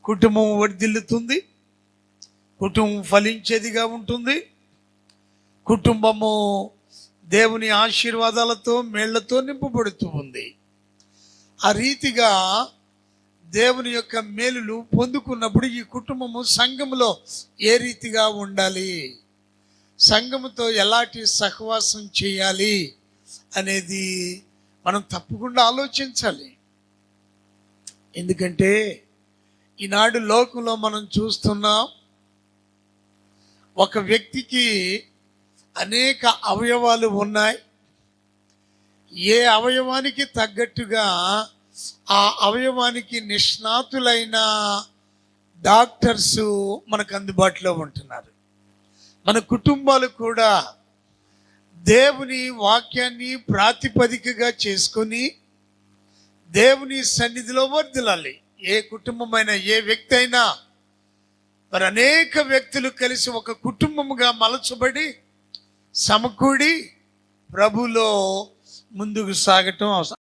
కుటుంబం వర్ధిల్లుతుంది, కుటుంబం ఫలించేదిగా ఉంటుంది, కుటుంబము దేవుని ఆశీర్వాదాలతో మేళ్లతో నింపబడుతూ ఉంది. ఆ రీతిగా దేవుని యొక్క మేలులు పొందుకున్నప్పుడు ఈ కుటుంబము సంఘములో ఏ రీతిగా ఉండాలి, సంఘముతో ఎలాంటి సహవాసం చేయాలి అనేది మనం తప్పకుండా ఆలోచించాలి. ఎందుకంటే ఈనాడు లోకంలో మనం చూస్తున్నాం, ఒక వ్యక్తికి అనేక అవయవాలు ఉన్నాయి. ఏ అవయవానికి తగ్గట్టుగా ఆ అవయవానికి నిష్ణాతులైన డాక్టర్స్ మనకు అందుబాటులో ఉంటున్నారు. మన కుటుంబాలు కూడా దేవుని వాక్యాన్ని ప్రాతిపదికగా చేసుకొని దేవుని సన్నిధిలో వర్ధిల్లాలి. ఏ కుటుంబమైనా, ఏ వ్యక్తి అయినా, మరి అనేక వ్యక్తులు కలిసి ఒక కుటుంబముగా మలచబడి సమకూడి ప్రభులో ముందుకు సాగటం అవసరం.